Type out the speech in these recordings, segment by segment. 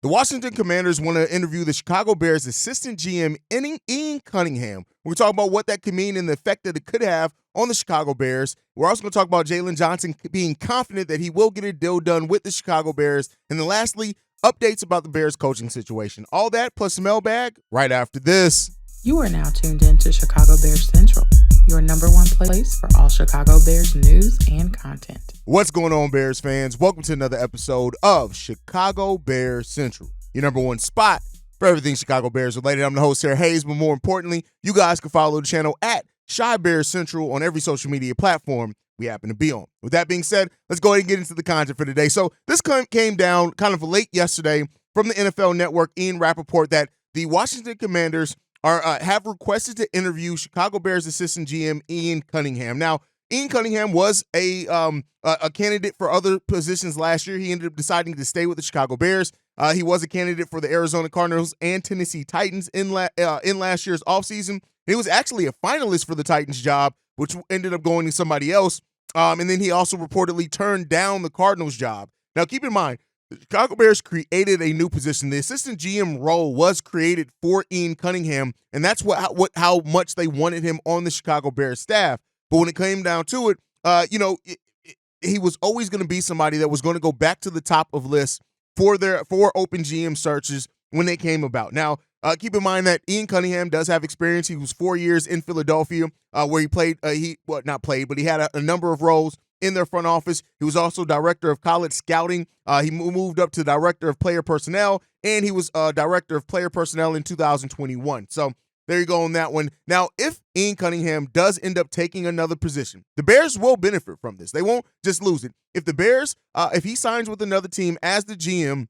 The Washington Commanders want to interview the Chicago Bears assistant GM Ian Cunningham. We're talking about what that could mean and the effect that it could have on the Chicago Bears. We're also going to talk about Jaylon Johnson being confident that he will get a deal done with the Chicago Bears. And then lastly, updates about the Bears coaching situation. All that plus the mailbag right after this. You are now tuned in to Chicago Bears Central, your number one place for all Chicago Bears news and content. What's going on, Bears fans? Welcome to another episode of Chicago Bears Central, your number one spot for everything Chicago Bears related. I'm the host here, Haize, but more importantly, you guys can follow the channel at Chi Bears Central on every social media platform we happen to be on. With that being said, let's go ahead and get into the content for today. So this came down kind of late yesterday from the NFL Network, Ian Rappaport, that the Washington Commanders have requested to interview Chicago Bears assistant GM Ian Cunningham. Now, Ian Cunningham was a candidate for other positions last year. He ended up deciding to stay with the Chicago Bears. He was a candidate for the Arizona Cardinals and Tennessee Titans in last year's offseason. He was actually a finalist for the Titans job, which ended up going to somebody else. And then he also reportedly turned down the Cardinals job. Now, keep in mind, the Chicago Bears created a new position. The assistant GM role was created for Ian Cunningham, and that's how much they wanted him on the Chicago Bears staff. But when it came down to it, he was always going to be somebody that was going to go back to the top of lists for open GM searches when they came about. Now, keep in mind that Ian Cunningham does have experience. He was 4 years in Philadelphia, where he played. Not played, but he had a number of roles in their front office. He was also director of college scouting. He moved up to director of player personnel, and he was director of player personnel in 2021. So there you go on that one. Now, if Ian Cunningham does end up taking another position, the Bears will benefit from this. They won't just lose it. If the Bears, if he signs with another team as the GM,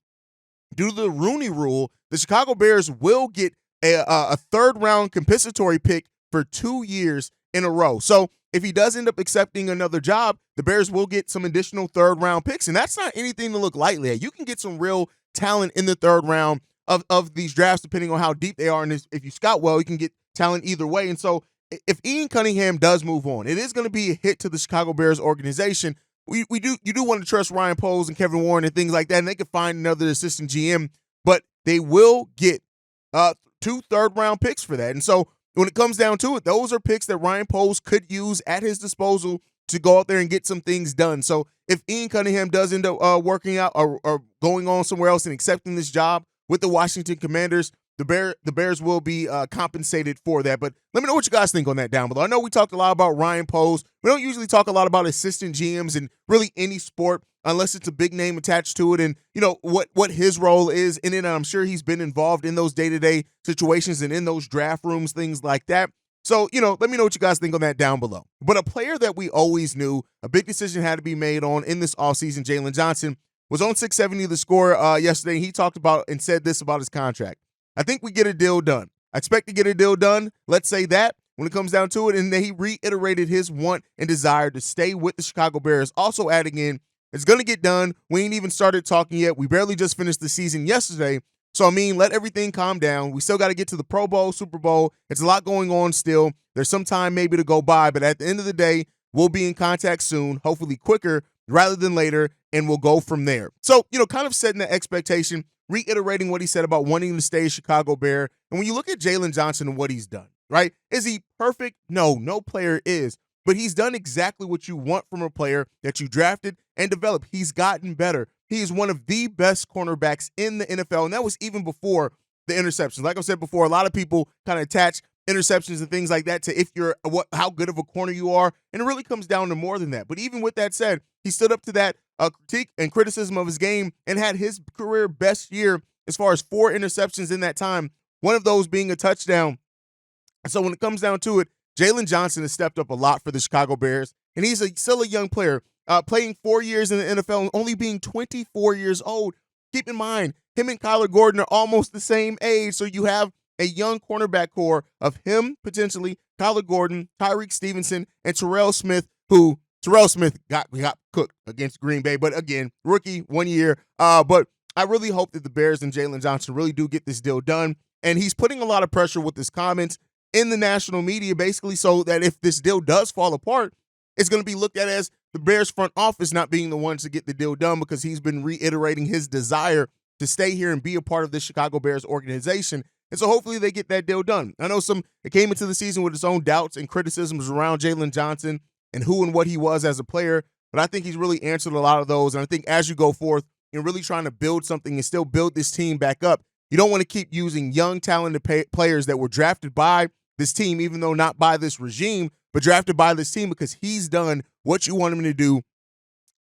due to the Rooney Rule, the Chicago Bears will get a third-round compensatory pick for 2 years in a row. So if he does end up accepting another job, the Bears will get some additional third-round picks, and that's not anything to look lightly at. You can get some real talent in the third round of these drafts, depending on how deep they are, and if you scout well, you can get talent either way. And so if Ian Cunningham does move on, it is going to be a hit to the Chicago Bears organization. You do want to trust Ryan Poles and Kevin Warren and things like that, and they could find another assistant GM, but they will get 2 third-round picks for that. And so when it comes down to it, those are picks that Ryan Poles could use at his disposal to go out there and get some things done. So if Ian Cunningham does end up working out or going on somewhere else and accepting this job with the Washington Commanders, the Bears will be compensated for that. But let me know what you guys think on that down below. I know we talked a lot about Ryan Poles. We don't usually talk a lot about assistant GMs in really any sport unless it's a big name attached to it, and what his role is in it. And I'm sure he's been involved in those day-to-day situations and in those draft rooms, things like that. So, let me know what you guys think on that down below. But a player that we always knew a big decision had to be made on in this offseason, Jaylon Johnson, was on 670 The Score yesterday. He talked about and said this about his contract. I think we get a deal done. I expect to get a deal done. Let's say that when it comes down to it. And then he reiterated his want and desire to stay with the Chicago Bears, also adding in, it's going to get done. We ain't even started talking yet. We barely just finished the season yesterday. So, let everything calm down. We still got to get to the Pro Bowl, Super Bowl. It's a lot going on still. There's some time maybe to go by. But at the end of the day, we'll be in contact soon, hopefully quicker rather than later, and we'll go from there. So, kind of setting the expectation, reiterating what he said about wanting to stay a Chicago Bear. And when you look at Jaylon Johnson and what he's done, right? Is he perfect? No player is. But he's done exactly what you want from a player that you drafted and developed. He's gotten better. He is one of the best cornerbacks in the NFL, and that was even before the interceptions. Like I said before, a lot of people kind of attach interceptions and things like that to how good of a corner you are, and it really comes down to more than that. But even with that said, he stood up to that critique and criticism of his game and had his career best year as far as 4 interceptions in that time, one of those being a touchdown. And so when it comes down to it, Jaylon Johnson has stepped up a lot for the Chicago Bears, and he's still a young player, playing 4 years in the NFL and only being 24 years old. Keep in mind, him and Kyler Gordon are almost the same age, so you have a young cornerback core of him, potentially, Kyler Gordon, Tyreek Stevenson, and Terrell Smith, who Terrell Smith got cooked against Green Bay, but again, rookie, 1 year. But I really hope that the Bears and Jaylon Johnson really do get this deal done, and he's putting a lot of pressure with his comments in the national media, basically, so that if this deal does fall apart, it's going to be looked at as the Bears front office not being the ones to get the deal done, because he's been reiterating his desire to stay here and be a part of the Chicago Bears organization. And so hopefully they get that deal done. I know it came into the season with its own doubts and criticisms around Jaylon Johnson and who and what he was as a player, but I think he's really answered a lot of those. And I think as you go forth, you're really trying to build something and still build this team back up. You don't want to keep using young, talented players that were drafted by this team, even though not by this regime, but drafted by this team because he's done what you want him to do.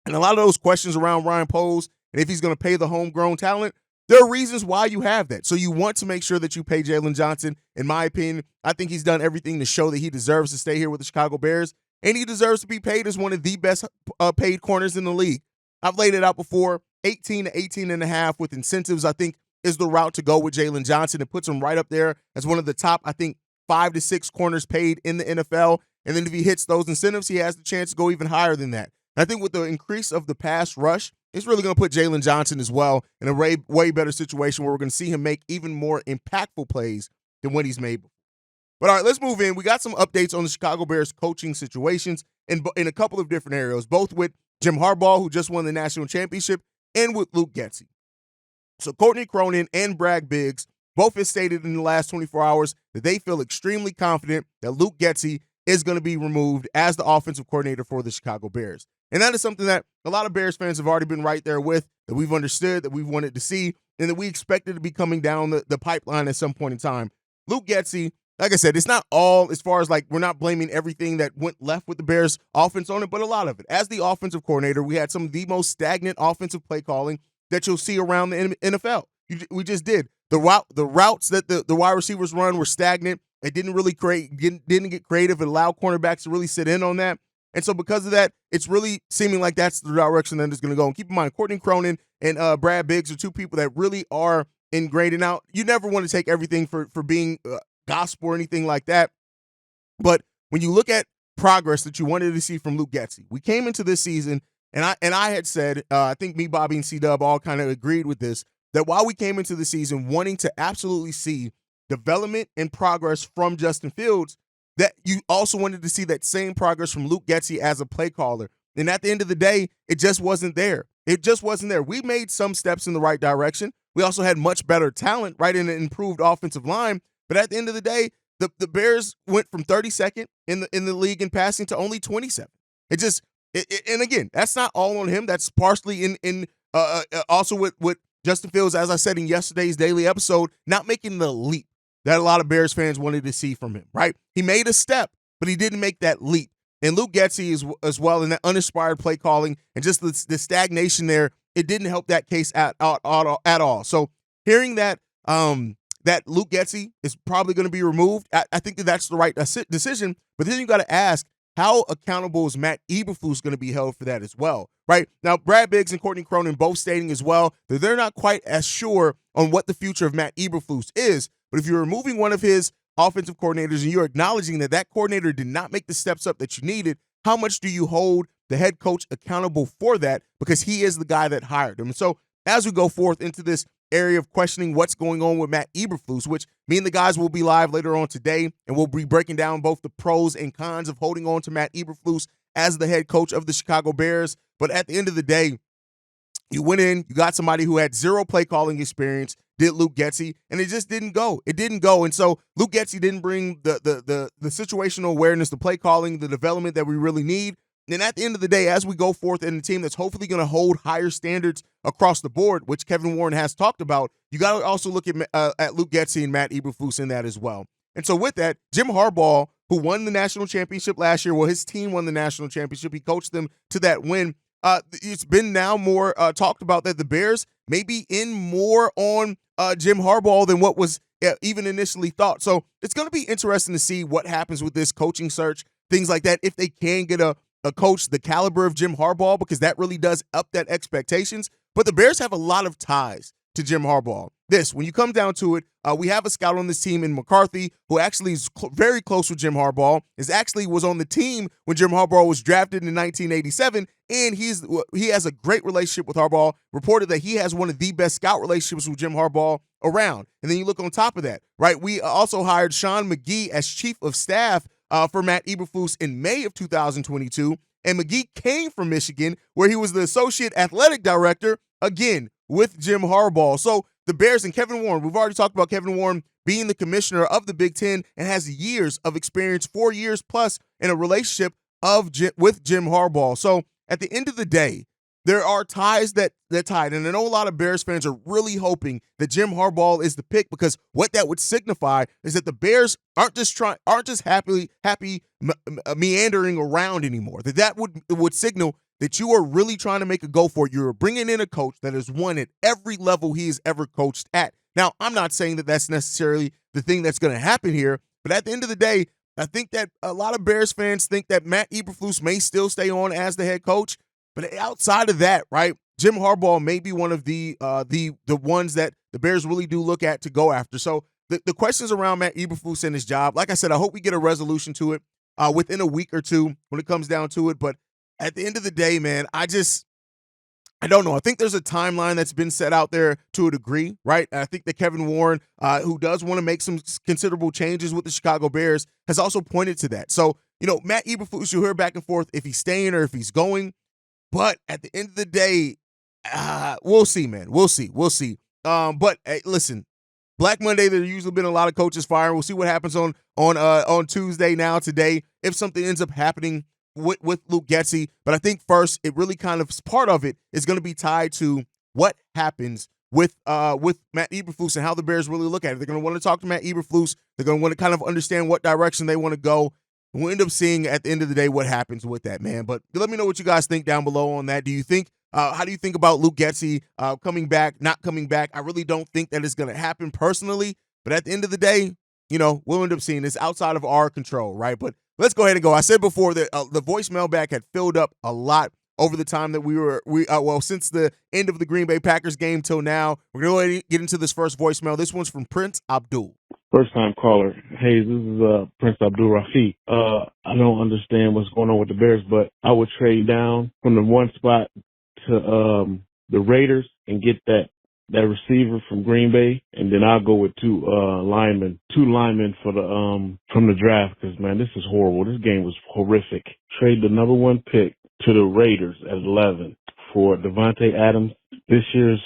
And a lot of those questions around Ryan Poles and if he's going to pay the homegrown talent, there are reasons why you have that. So you want to make sure that you pay Jaylon Johnson. In my opinion, I think he's done everything to show that he deserves to stay here with the Chicago Bears, and he deserves to be paid as one of the best paid corners in the league. I've laid it out before, 18 to 18 and a half with incentives, I think, is the route to go with Jaylon Johnson. It puts him right up there as one of the top, I think, 5 to 6 corners paid in the NFL. And then if he hits those incentives, he has the chance to go even higher than that. And I think with the increase of the pass rush, it's really going to put Jaylon Johnson as well in a way better situation where we're going to see him make even more impactful plays than what he's made before. But all right, let's move in. We got some updates on the Chicago Bears coaching situations in a couple of different areas, both with Jim Harbaugh, who just won the national championship, and with Luke Getsy. So Courtney Cronin and Brad Biggs both have stated in the last 24 hours that they feel extremely confident that Luke Getsy is going to be removed as the offensive coordinator for the Chicago Bears. And that is something that a lot of Bears fans have already been right there with, that we've understood, that we've wanted to see, and that we expected to be coming down the pipeline at some point in time. Luke Getsy, like I said, it's not all as far as like we're not blaming everything that went left with the Bears offense on it, but a lot of it. As the offensive coordinator, we had some of the most stagnant offensive play calling that you'll see around the NFL. We just did. The routes that the wide receivers run were stagnant. It didn't really didn't get creative and allow cornerbacks to really sit in on that. And so because of that, it's really seeming like that's the direction that it's going to go. And keep in mind, Courtney Cronin and Brad Biggs are two people that really are ingrained. And now, you never want to take everything for being gospel or anything like that. But when you look at progress that you wanted to see from Luke Getsy, we came into this season, and I had said, I think me, Bobby, and C-Dub all kind of agreed with this, that while we came into the season wanting to absolutely see development and progress from Justin Fields, that you also wanted to see that same progress from Luke Getsy as a play caller. And at the end of the day, it just wasn't there. It just wasn't there. We made some steps in the right direction. We also had much better talent, right, in an improved offensive line. But at the end of the day, the Bears went from 32nd in the league in passing to only 27th. And again, that's not all on him. That's partially also with Justin Fields, as I said in yesterday's daily episode, not making the leap that a lot of Bears fans wanted to see from him, right? He made a step, but he didn't make that leap. And Luke Getsy is as well in that uninspired play calling and just the stagnation there, it didn't help that case at all. So hearing that that Luke Getsy is probably going to be removed, I think that's the right decision. But then you got to ask, how accountable is Matt Eberflus going to be held for that as well, right? Now, Brad Biggs and Courtney Cronin both stating as well that they're not quite as sure on what the future of Matt Eberflus is. But if you're removing one of his offensive coordinators and you're acknowledging that coordinator did not make the steps up that you needed, how much do you hold the head coach accountable for that? Because he is the guy that hired him. And so as we go forth into this area of questioning what's going on with Matt Eberflus, which me and the guys will be live later on today, and we'll be breaking down both the pros and cons of holding on to Matt Eberflus as the head coach of the Chicago Bears. But at the end of the day, you went in, you got somebody who had zero play calling experience, did Luke Getsy, and it just didn't go. It didn't go. And so Luke Getsy didn't bring the situational awareness, the play calling, the development that we really need. And at the end of the day, as we go forth in a team that's hopefully going to hold higher standards across the board, which Kevin Warren has talked about, you got to also look at Luke Getsy and Matt Eberflus in that as well. And so with that, Jim Harbaugh, who won the national championship last year, well, his team won the national championship. He coached them to that win. It's been now more talked about that the Bears may be in more on Jim Harbaugh than what was even initially thought. So it's going to be interesting to see what happens with this coaching search, things like that, if they can get a coach the caliber of Jim Harbaugh, because that really does up that expectations. But the Bears have a lot of ties to Jim Harbaugh. When you come down to it, we have a scout on this team in McCarthy who actually is very close with Jim Harbaugh, was on the team when Jim Harbaugh was drafted in 1987, and he has a great relationship with Harbaugh, reported that he has one of the best scout relationships with Jim Harbaugh around. And then you look on top of that, right? We also hired Sean McGee as chief of staff for Matt Eberflus in May of 2022, and McGee came from Michigan, where he was the associate athletic director, again, with Jim Harbaugh. So the Bears and Kevin Warren, we've already talked about Kevin Warren being the commissioner of the Big Ten and has years of experience, 4 years plus in a relationship with Jim Harbaugh. So at the end of the day, there are ties that tied, and I know a lot of Bears fans are really hoping that Jim Harbaugh is the pick, because what that would signify is that the Bears aren't just happy meandering around anymore. That would signal that you are really trying to make a go for it. You're bringing in a coach that has won at every level he has ever coached at. Now, I'm not saying that that's necessarily the thing that's going to happen here, but at the end of the day, I think that a lot of Bears fans think that Matt Eberflus may still stay on as the head coach. But outside of that, right, Jim Harbaugh may be one of the ones that the Bears really do look at to go after. So the questions around Matt Eberflus and his job, like I said, I hope we get a resolution to it within a week or two when it comes down to it. But at the end of the day, man, I don't know. I think there's a timeline that's been set out there to a degree, right? And I think that Kevin Warren, who does want to make some considerable changes with the Chicago Bears, has also pointed to that. So, Matt Eberflus, you'll hear back and forth if he's staying or if he's going. But at the end of the day, we'll see, man. We'll see. But hey, listen, Black Monday, there's usually been a lot of coaches firing. We'll see what happens on Tuesday today, if something ends up happening with Luke Getsy. But I think first, it really kind of, part of it is going to be tied to what happens with Matt Eberflus and how the Bears really look at it. They're going to want to talk to Matt Eberflus. They're going to want to kind of understand what direction they want to go. We'll end up seeing at the end of the day what happens with that, man. But let me know what you guys think down below on that. Do you think, how do you think about Luke Getsy coming back, not coming back? I really don't think that it's going to happen personally. But at the end of the day, we'll end up seeing this outside of our control, right? But let's go ahead and go. I said before that the voice mailbag had filled up a lot over the time that since the end of the Green Bay Packers game till now. We're going to go ahead and get into this first voicemail. This one's from Prince Abdul. First time caller. Hey, this is Prince Abdul Rafi. I don't understand what's going on with the Bears, but I would trade down from the one spot to the Raiders and get that receiver from Green Bay, and then I'll go with two linemen for the from the draft, because man, this is horrible. This game was horrific. Trade the number 1 pick to the Raiders at 11 for Devontae Adams. This year's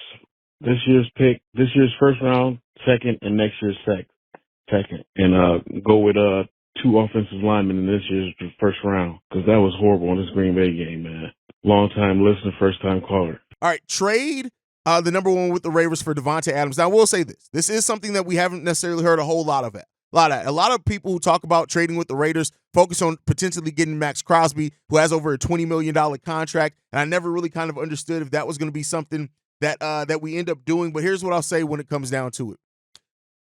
pick, this year's first round, second, and next year's second, and go with 2 offensive linemen in this year's first round, because that was horrible in this Green Bay game, man. Long time listener, first time caller. All right, trade the number 1 with the Raiders for Devontae Adams. Now, I will say this. This is something that we haven't necessarily heard a whole lot of. A lot of people who talk about trading with the Raiders focus on potentially getting Max Crosby, who has over a $20 million contract, and I never really kind of understood if that was going to be something that we end up doing. But here's what I'll say when it comes down to it.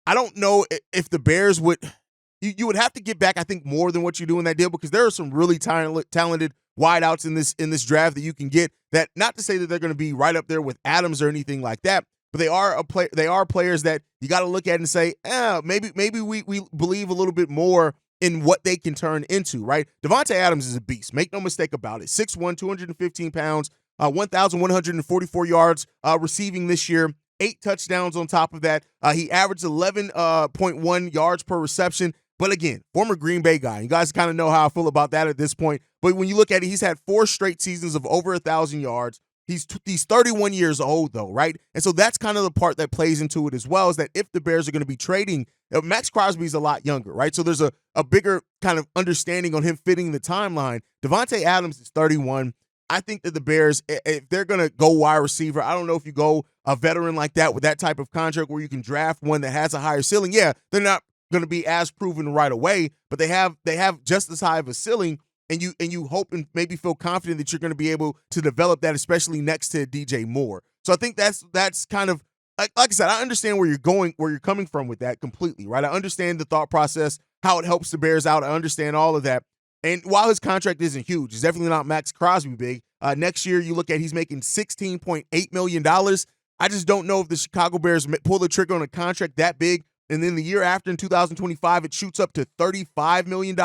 I don't know if the Bears would – you would have to get back, I think, more than what you do in that deal, because there are some really talented wideouts in this draft that you can get. That, not to say that they're going to be right up there with Adams or anything like that, but they are players that you got to look at and say, maybe we believe a little bit more in what they can turn into, right? Devontae Adams is a beast. Make no mistake about it. 6'1", 215 pounds, 1,144 yards receiving this year, 8 touchdowns on top of that. He averaged 11.1 yards per reception. But again, former Green Bay guy. You guys kind of know how I feel about that at this point. But when you look at it, he's had 4 straight seasons of over 1,000 yards. He's 31 years old, though, right? And so that's kind of the part that plays into it as well, is that if the Bears are going to be trading, Max Crosby's a lot younger, right? So there's a bigger kind of understanding on him fitting the timeline. Devontae Adams is 31. I think that the Bears, if they're going to go wide receiver, I don't know if you go a veteran like that with that type of contract where you can draft one that has a higher ceiling. Yeah, they're not going to be as proven right away, but they have just as high of a ceiling. And you hope and maybe feel confident that you're going to be able to develop that, especially next to DJ Moore. So I think that's kind of like I said, I understand where you're coming from with that completely, right? I understand the thought process, how it helps the Bears out. I understand all of that. And while his contract isn't huge, it's definitely not Max Crosby big. Next year, you look at he's making $16.8 million. I just don't know if the Chicago Bears pull the trigger on a contract that big, and then the year after in 2025, it shoots up to $35 million.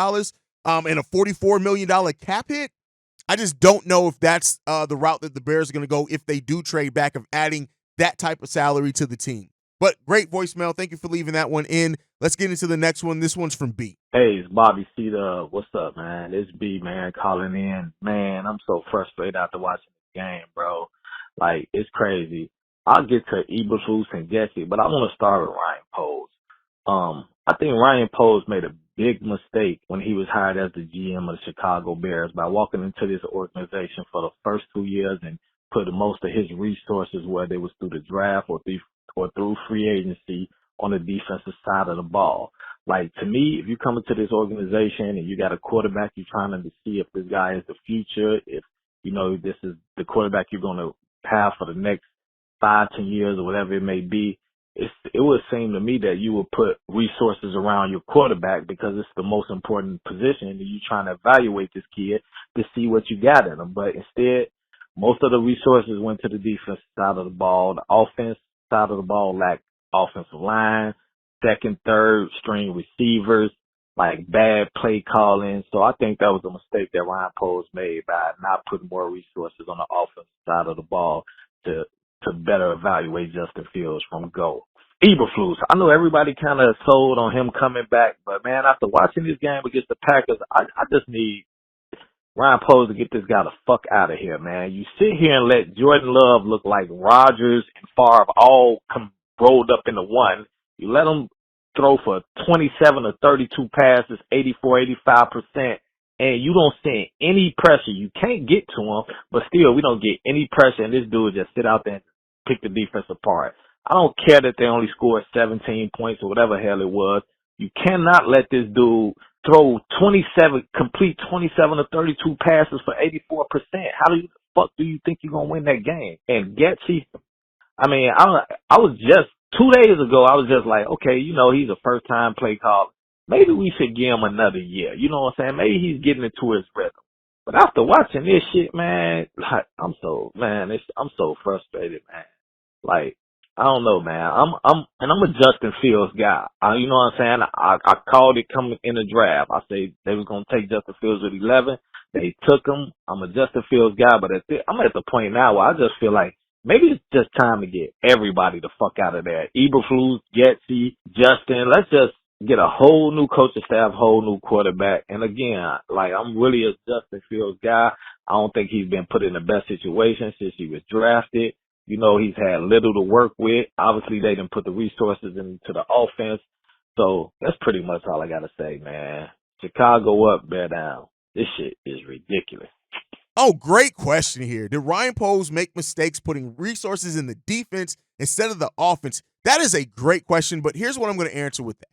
And a $44 million cap hit. I just don't know if that's the route that the Bears are going to go if they do trade back, of adding that type of salary to the team. But great voicemail. Thank you for leaving that one in. Let's get into the next one. This one's from B. Hey, it's Bobby C. What's up, man? It's B, man, calling in. Man, I'm so frustrated after watching the game, bro. Like, it's crazy. I'll get to Eberflus and Getsy, but I want to start with Ryan Poles. I think Ryan Poles made a big mistake when he was hired as the GM of the Chicago Bears by walking into this organization for the first 2 years and putting most of his resources, whether it was through the draft or through free agency, on the defensive side of the ball. Like, to me, if you come into this organization and you got a quarterback, you're trying to see if this guy is the future, if, this is the quarterback you're going to have for the next 5, 10 years or whatever it may be, it would seem to me that you would put resources around your quarterback because it's the most important position and you're trying to evaluate this kid to see what you got in him. But instead, most of the resources went to the defense side of the ball. The offense side of the ball lacked offensive line, second, third string receivers, like bad play calling. So I think that was a mistake that Ryan Poles made by not putting more resources on the offensive side of the ball to better evaluate Justin Fields from go. Eberflus, I know everybody kind of sold on him coming back, but man, after watching this game against the Packers, I just need Ryan Poles to get this guy the fuck out of here, man. You sit here and let Jordan Love look like Rodgers and Favre all rolled up into one. You let him throw for 27 or 32 passes, 84, 85%, and you don't send any pressure. You can't get to him, but still, we don't get any pressure, and this dude just sit out there and pick the defense apart. I don't care that they only scored 17 points or whatever hell it was. You cannot let this dude complete 27 or 32 passes for 84%. How the fuck do you think you're going to win that game? And Getsy, I mean, I was just 2 days ago, I was just like, okay, he's a first time play caller. Maybe we should give him another year. You know what I'm saying? Maybe he's getting into his rhythm. But after watching this shit, man, like, I'm so frustrated, man. Like, I don't know, man. I'm a Justin Fields guy. You know what I'm saying? I called it coming in the draft. I said they was gonna take Justin Fields at 11. They took him. I'm a Justin Fields guy, but I'm at the point now where I just feel like maybe it's just time to get everybody the fuck out of there. Eberflus, Getsy, Justin. Let's just get a whole new coaching staff, whole new quarterback. And again, like, I'm really a Justin Fields guy. I don't think he's been put in the best situation since he was drafted. He's had little to work with. Obviously, they didn't put the resources into the offense. So that's pretty much all I got to say, man. Chicago up, bear down. This shit is ridiculous. Oh, great question here. Did Ryan Poles make mistakes putting resources in the defense instead of the offense? That is a great question, but here's what I'm going to answer with that.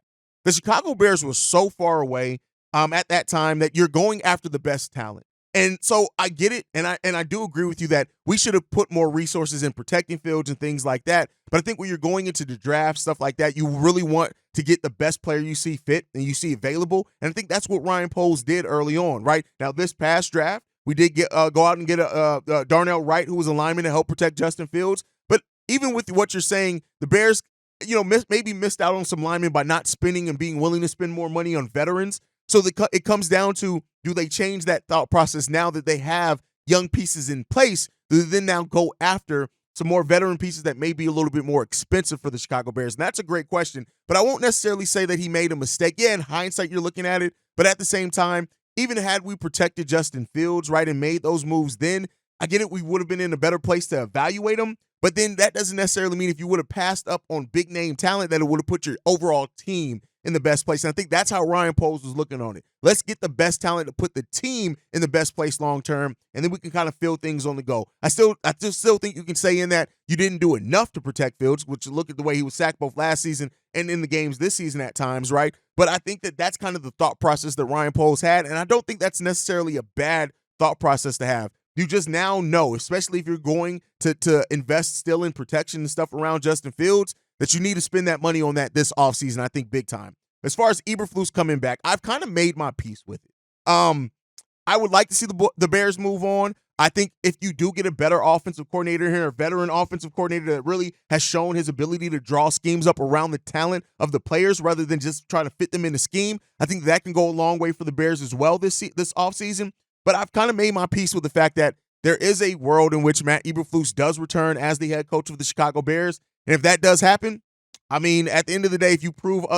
The Chicago Bears were so far away at that time that you're going after the best talent. And so I get it, and I do agree with you that we should have put more resources in protecting Fields and things like that. But I think when you're going into the draft, stuff like that, you really want to get the best player you see fit and you see available. And I think that's what Ryan Poles did early on, right? Now, this past draft, we did go out and get a Darnell Wright, who was a lineman to help protect Justin Fields. But even with what you're saying, the Bears, maybe missed out on some linemen by not spending and being willing to spend more money on veterans. So it comes down to, do they change that thought process now that they have young pieces in place? Do they then now go after some more veteran pieces that may be a little bit more expensive for the Chicago Bears? And that's a great question, but I won't necessarily say that he made a mistake. Yeah, in hindsight, you're looking at it, but at the same time, even had we protected Justin Fields, right, and made those moves then, I get it, we would have been in a better place to evaluate him, but then that doesn't necessarily mean if you would have passed up on big-name talent that it would have put your overall team in the best place. And I think that's how Ryan Poles was looking on it. Let's get the best talent to put the team in the best place long term, and then we can kind of fill things on the go. I still think you can say in that you didn't do enough to protect Fields, which, look at the way he was sacked both last season and in the games this season at times, right? But I think that that's kind of the thought process that Ryan Poles had, and I don't think that's necessarily a bad thought process to have. You just now know, especially if you're going to invest still in protection and stuff around Justin Fields, that you need to spend that money on that this offseason, I think, big time. As far as Eberflus coming back, I've kind of made my peace with it. I would like to see the Bears move on. I think if you do get a better offensive coordinator here, a veteran offensive coordinator that really has shown his ability to draw schemes up around the talent of the players rather than just trying to fit them in a scheme, I think that can go a long way for the Bears as well this offseason. But I've kind of made my peace with the fact that there is a world in which Matt Eberflus does return as the head coach of the Chicago Bears. And if that does happen, I mean, at the end of the day, if you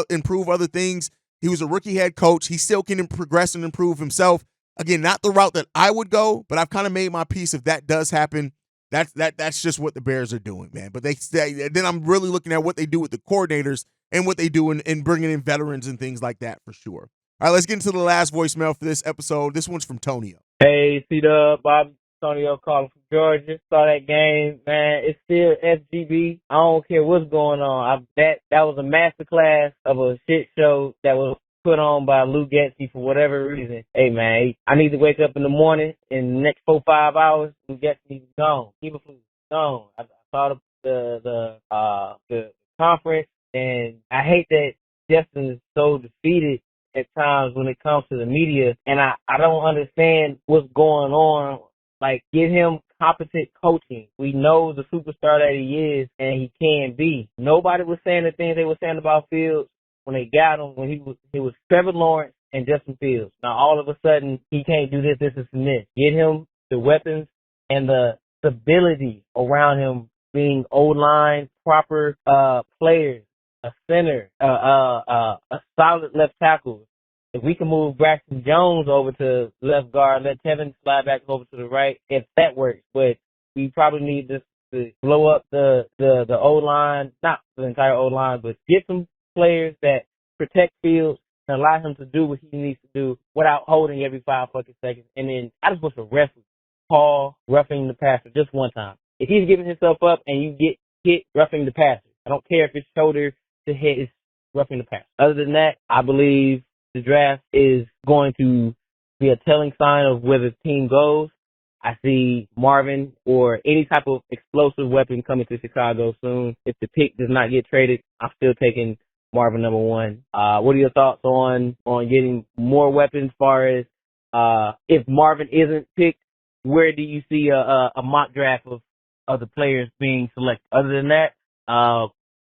improve other things, he was a rookie head coach. He still can progress and improve himself. Again, not the route that I would go, but I've kind of made my peace if that does happen. That's just what the Bears are doing, man. But then I'm really looking at what they do with the coordinators and what they do in bringing in veterans and things like that for sure. All right, let's get into the last voicemail for this episode. This one's from Tonio. Hey, C-Dub, Bob Tonio calling from Georgia. Saw that game, man. It's still FGB. I don't care what's going on. That was a masterclass of a shit show that was put on by Lou Getsy for whatever reason. Hey, man, I need to wake up in the morning. In the next 4-5 hours, Lou Getsy is gone. People gone. I saw the conference, and I hate that Justin is so defeated at times when it comes to the media, and I don't understand what's going on. Like, give him competent coaching. We know the superstar that he is, and he can be. Nobody was saying the things they were saying about Fields when they got him, when he was Trevor Lawrence and Justin Fields. Now, all of a sudden, he can't do this, and this. Get him the weapons and the stability around him, being O-line, proper players, a center, a solid left tackle. If we can move Braxton Jones over to left guard, let Tevin slide back over to the right, if that works. But we probably need to blow up the O-line, not the entire O-line, but get some players that protect Fields and allow him to do what he needs to do without holding every 5 fucking seconds. And then I just wish a ref would call roughing the passer just one time. If he's giving himself up and you get hit roughing the passer, I don't care if it's shoulder to head, it's roughing the passer. Other than that, I believe the draft is going to be a telling sign of where the team goes. I see Marvin or any type of explosive weapon coming to Chicago soon. If the pick does not get traded, I'm still taking Marvin number 1. What are your thoughts on getting more weapons as far as if Marvin isn't picked, where do you see a mock draft of the players being selected? Other than that,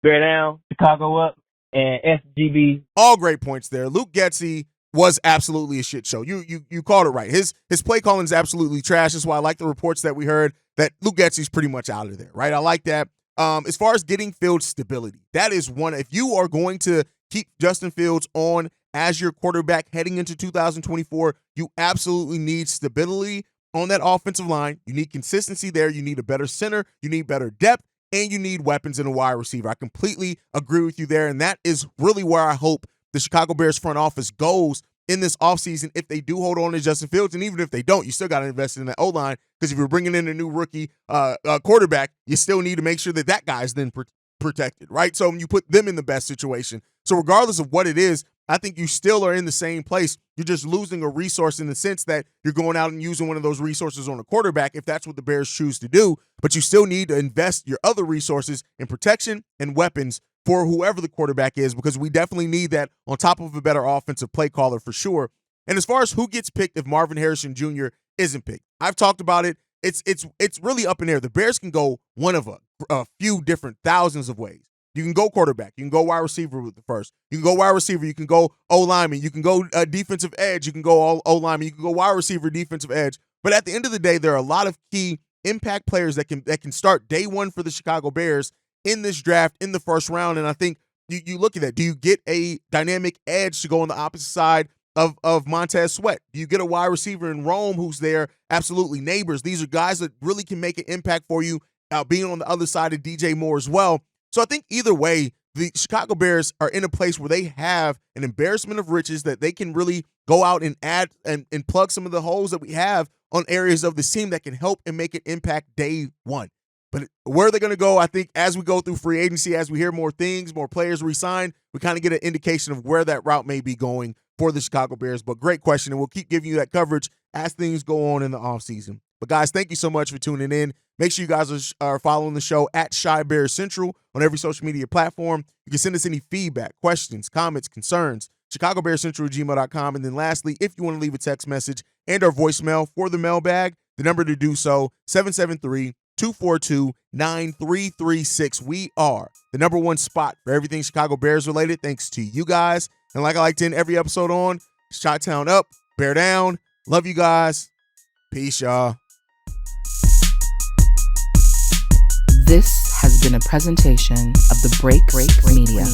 bear down, Chicago up, and SGB. All great points there. Luke Getsy was absolutely a shit show. You called it right. His play calling is absolutely trash. That's why I like the reports that we heard that Luke Getsy's pretty much out of there, right? I like that. As far as getting Fields stability, that is one. If you are going to keep Justin Fields on as your quarterback heading into 2024, you absolutely need stability on that offensive line. You need consistency there. You need a better center. You need better depth. And you need weapons in a wide receiver. I completely agree with you there, and that is really where I hope the Chicago Bears front office goes in this offseason if they do hold on to Justin Fields. And even if they don't, you still got to invest in that O-line, because if you're bringing in a new rookie quarterback, you still need to make sure that guy is then protected, right? So you put them in the best situation. So regardless of what it is, I think you still are in the same place. You're just losing a resource in the sense that you're going out and using one of those resources on a quarterback if that's what the Bears choose to do. But you still need to invest your other resources in protection and weapons for whoever the quarterback is, because we definitely need that on top of a better offensive play caller for sure. And as far as who gets picked if Marvin Harrison Jr. isn't picked, I've talked about it. It's really up in there. The Bears can go one of a few different thousands of ways. You can go quarterback. You can go wide receiver with the first. You can go wide receiver. You can go O-lineman. You can go defensive edge. You can go O-lineman. You can go wide receiver, defensive edge. But at the end of the day, there are a lot of key impact players that can start day one for the Chicago Bears in this draft in the first round. And I think you look at that. Do you get a dynamic edge to go on the opposite side of Montez Sweat? Do you get a wide receiver in Rome who's there? Absolutely. Neighbors. These are guys that really can make an impact for you, being on the other side of DJ Moore as well. So I think either way, the Chicago Bears are in a place where they have an embarrassment of riches that they can really go out and add and plug some of the holes that we have on areas of the team that can help and make an impact day one. But where they're going to go, I think as we go through free agency, as we hear more things, more players resign, we kind of get an indication of where that route may be going for the Chicago Bears. But great question, and we'll keep giving you that coverage as things go on in the offseason. But guys, thank you so much for tuning in. Make sure you guys are following the show at Chi Bears Central on every social media platform. You can send us any feedback, questions, comments, concerns, ChicagoBearsCentral@gmail.com. And then lastly, if you want to leave a text message and our voicemail for the mailbag, the number to do so, 773-242-9336. We are the number one spot for everything Chicago Bears related, thanks to you guys. And like I like to end every episode on, Chi-Town up, bear down. Love you guys. Peace, y'all. This has been a presentation of the Break Media.